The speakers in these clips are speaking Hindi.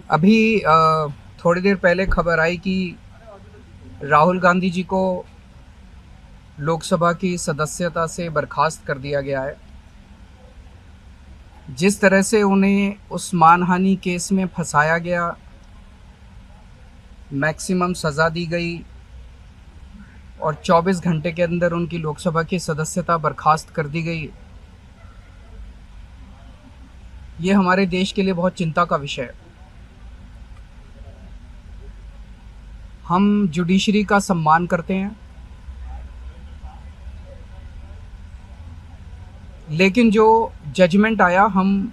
अभी थोड़ी देर पहले खबर आई कि राहुल गांधी जी को लोकसभा की सदस्यता से बर्खास्त कर दिया गया है। जिस तरह से उन्हें उस मानहानि केस में फंसाया गया, मैक्सिमम सज़ा दी गई और 24 घंटे के अंदर उनकी लोकसभा की सदस्यता बर्खास्त कर दी गई, ये हमारे देश के लिए बहुत चिंता का विषय है। हम जुडिशरी का सम्मान करते हैं, लेकिन जो जजमेंट आया हम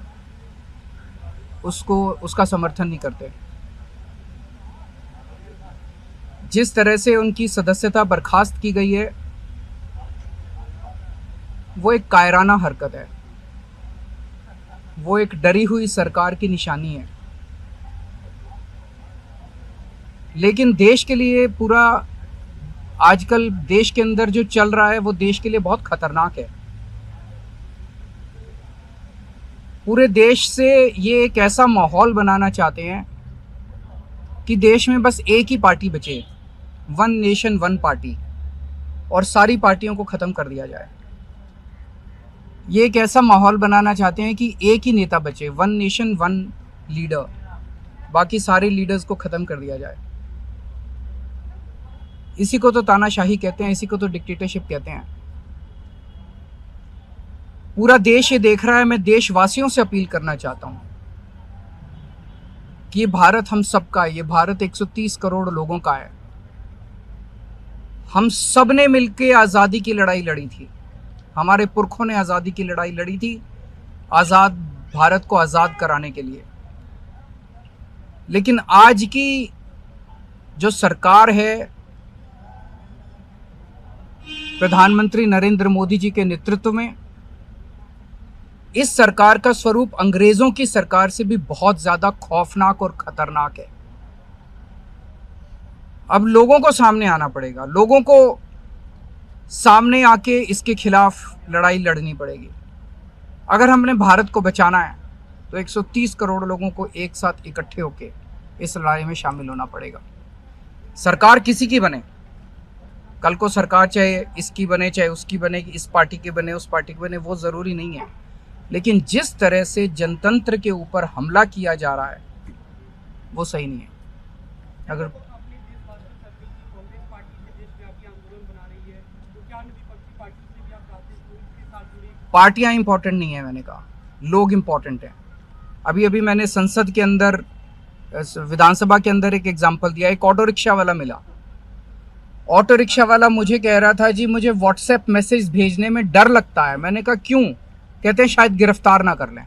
उसका समर्थन नहीं करते। जिस तरह से उनकी सदस्यता बर्खास्त की गई है, वो एक कायराना हरकत है, वो एक डरी हुई सरकार की निशानी है। लेकिन देश के लिए पूरा आजकल देश के अंदर जो चल रहा है वो देश के लिए बहुत खतरनाक है। पूरे देश से ये एक ऐसा माहौल बनाना चाहते हैं कि देश में बस एक ही पार्टी बचे, वन नेशन वन पार्टी, और सारी पार्टियों को ख़त्म कर दिया जाए। ये एक ऐसा माहौल बनाना चाहते हैं कि एक ही नेता बचे, वन नेशन वन लीडर, बाकी सारे लीडर्स को ख़त्म कर दिया जाए। इसी को तो तानाशाही कहते हैं, इसी को तो डिक्टेटरशिप कहते हैं। पूरा देश ये देख रहा है। मैं देशवासियों से अपील करना चाहता हूँ कि ये भारत हम सबका है, ये भारत 130 करोड़ लोगों का है। हम सब ने मिलकर आज़ादी की लड़ाई लड़ी थी, हमारे पुरखों ने आज़ादी की लड़ाई लड़ी थी, आज़ाद भारत को आज़ाद कराने के लिए। लेकिन आज की जो सरकार है, प्रधानमंत्री नरेंद्र मोदी जी के नेतृत्व में, इस सरकार का स्वरूप अंग्रेजों की सरकार से भी बहुत ज्यादा खौफनाक और खतरनाक है। अब लोगों को सामने आना पड़ेगा, लोगों को सामने आके इसके खिलाफ लड़ाई लड़नी पड़ेगी। अगर हमने भारत को बचाना है तो 130 करोड़ लोगों को एक साथ इकट्ठे होके इस लड़ाई में शामिल होना पड़ेगा। सरकार किसी की बने, कल को सरकार चाहे इसकी बने चाहे उसकी बने, इस पार्टी की बने उस पार्टी की बने, वो ज़रूरी नहीं है। लेकिन जिस तरह से जनतंत्र के ऊपर हमला किया जा रहा है वो सही नहीं है। अगर पार्टियां इंपॉर्टेंट नहीं है, मैंने कहा लोग इंपॉर्टेंट हैं। अभी मैंने संसद के अंदर, विधानसभा के अंदर एक एग्जाम्पल दिया। एक ऑटो रिक्शा वाला मिला, ऑटो रिक्शा वाला मुझे कह रहा था, जी मुझे व्हाट्सएप मैसेज भेजने में डर लगता है। मैंने कहा क्यों? कहते हैं शायद गिरफ्तार ना कर लें।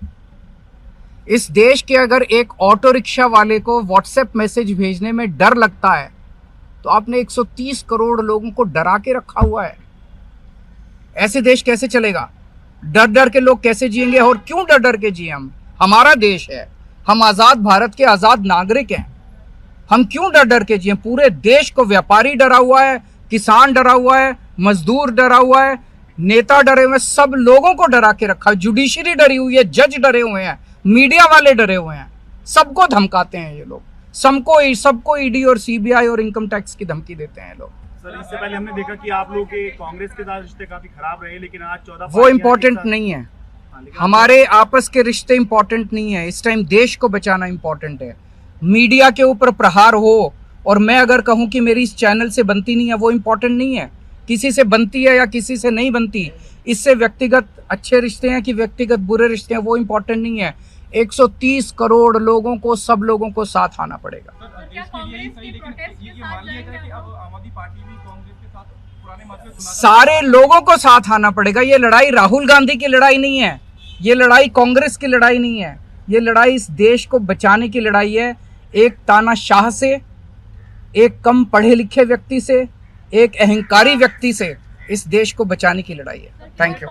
इस देश के अगर एक ऑटो रिक्शा वाले को व्हाट्सएप मैसेज भेजने में डर लगता है तो आपने 130 करोड़ लोगों को डरा के रखा हुआ है। ऐसे देश कैसे चलेगा? डर डर के लोग कैसे जिएंगे? और क्यों डर डर के जिए? हम, हमारा देश है, हम आज़ाद भारत के आज़ाद नागरिक हैं, हम क्यों डर डर के जिए? पूरे देश को व्यापारी डरा हुआ है, किसान डरा हुआ है, मजदूर डरा हुआ है, नेता डरे हुए हैं, सब लोगों को डरा के रखा है। जुडिशरी डरी हुई है, जज डरे हुए हैं, मीडिया वाले डरे हुए हैं, सबको धमकाते हैं ये लोग, सबको ईडी और सीबीआई और इनकम टैक्स की धमकी देते हैं लोग। सर, इससे पहले हमने देखा कि आप लोग के कांग्रेस के साथ रिश्ते काफी खराब रहे, लेकिन आज 14 वो इम्पोर्टेंट नहीं है। हमारे आपस के रिश्ते इंपॉर्टेंट नहीं है। इस टाइम देश को बचाना इंपॉर्टेंट है। मीडिया के ऊपर प्रहार हो और मैं अगर कहूं कि मेरी इस चैनल से बनती नहीं है, वो इंपॉर्टेंट नहीं है। किसी से बनती है या किसी से नहीं बनती, इससे व्यक्तिगत अच्छे रिश्ते हैं कि व्यक्तिगत बुरे रिश्ते हैं, वो इंपॉर्टेंट नहीं है। 130 करोड़ लोगों को, सब लोगों को साथ आना पड़ेगा। सारे लोगों को साथ आना पड़ेगा। ये लड़ाई राहुल गांधी की लड़ाई नहीं है, ये लड़ाई कांग्रेस की लड़ाई नहीं है, ये लड़ाई इस देश को बचाने की लड़ाई है। एक तानाशाह से, एक कम पढ़े लिखे व्यक्ति से, एक अहंकारी व्यक्ति से इस देश को बचाने की लड़ाई है। Thank you.